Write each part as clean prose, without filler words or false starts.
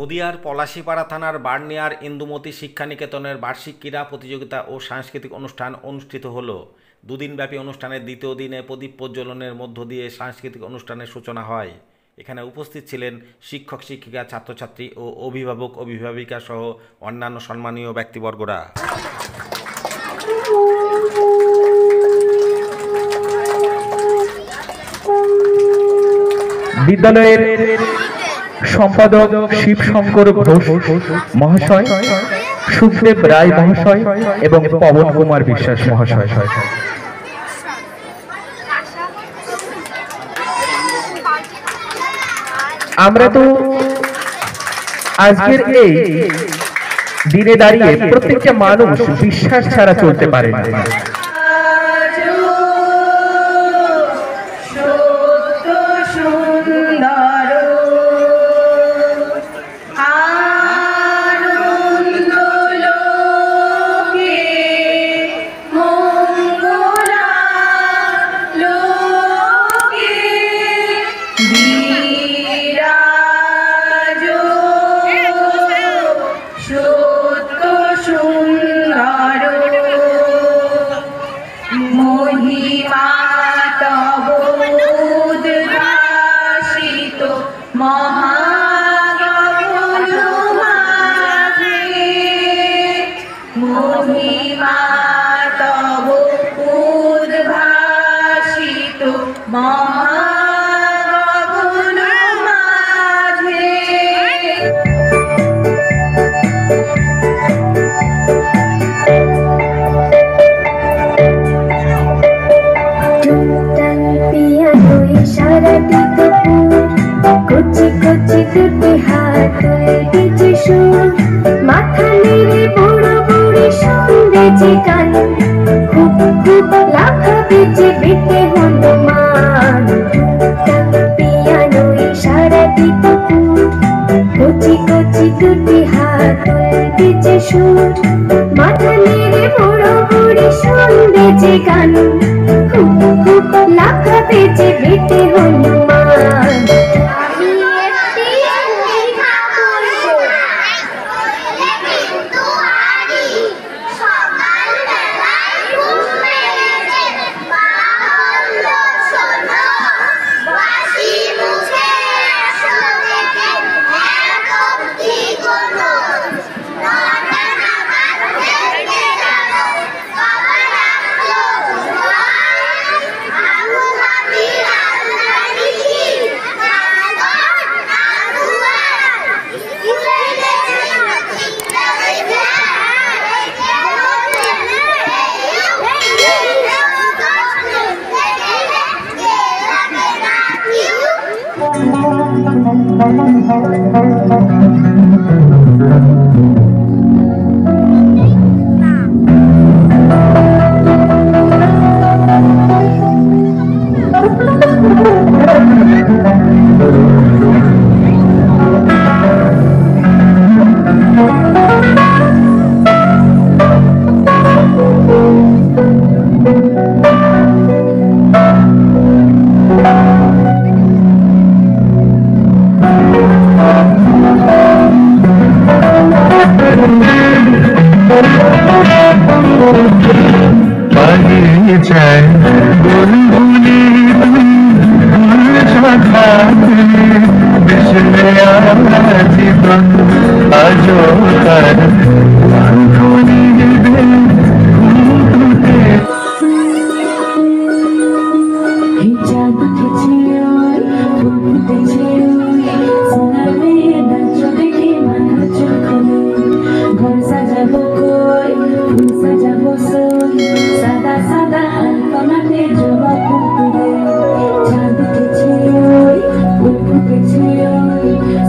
নদিয়ার পলাশীপাড়া থানার বার্নিয়ার ইন্দুমতি শিক্ষানিকেতনের বার্ষিক ক্রীড়া প্রতিযোগিতা ও সাংস্কৃতিক অনুষ্ঠান অনুষ্ঠিত হলো। দুদিনব্যাপী অনুষ্ঠানের দ্বিতীয় দিনে প্রদীপ প্রজ্বলনের মধ্য দিয়ে সাংস্কৃতিক অনুষ্ঠানের সূচনা হয়। এখানে উপস্থিত ছিলেন শিক্ষক শিক্ষিকা, ছাত্রছাত্রী ও অভিভাবক অভিভাবিকা সহ অন্যান্য সম্মানীয় ব্যক্তিবর্গরা। বিদ্যালয়ের সম্পাদক শিবশঙ্কর ঘোষ মহাশয়, সুখদেব রায় মহাশয় এবং পবন কুমার বিশ্বাস মহাশয়। আমরা তো আজকের এই দিনে দাঁড়িয়ে প্রত্যেকটা মানুষ বিশ্বাস ছাড়া চলতে পারে না।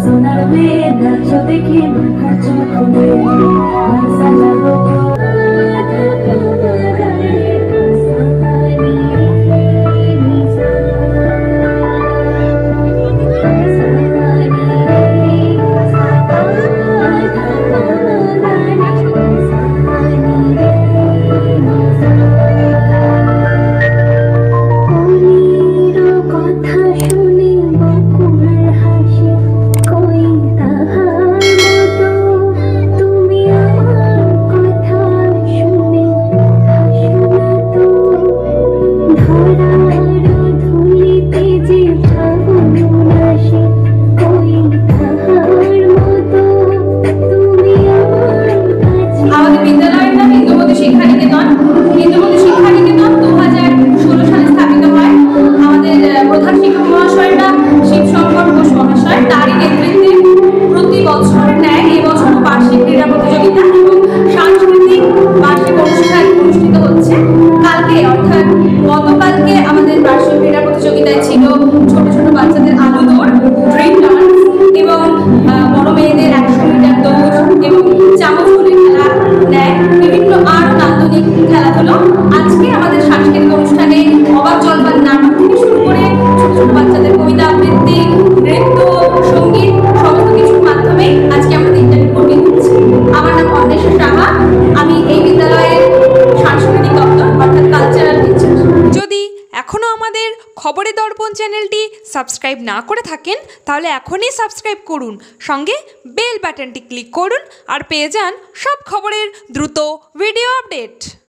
Sonar me da yo te quiero, cacho, প্রতিযোগিতায় ছিল ছোট ছোট বাচ্চাদের আলু দৌড়, ড্রিম ডান্স এবং বড় মেয়েদের 100 মিটার দৌড় এবং চামচ গুলির খেলা নেয়, বিভিন্ন আরও নান্দনিক খেলাধুলো। আজকে আমাদের সাংস্কৃতিক অনুষ্ঠানে অবাক জলপান নাটক থেকে শুরু করে ছোট ছোট বাচ্চাদের কবিতা আবৃত্তি, নৃত্য, সঙ্গীত সমস্ত কিছুর মাধ্যমে আজকে আমরা দিনটা কঠিন হচ্ছে। আমার নাম অন্বেষা সাহা, আমি এই বিদ্যালয়ের সাংস্কৃতিক দপ্তর অর্থাৎ কালচারাল টিচার। যদি এখনও আমাদের খবরের দর্পণ চ্যানেলটি সাবস্ক্রাইব না করে থাকেন তাহলে এখনই সাবস্ক্রাইব করুন, সঙ্গে বেল বাটনটি ক্লিক করুন আর পেয়ে যান সব খবরের দ্রুত ভিডিও আপডেট।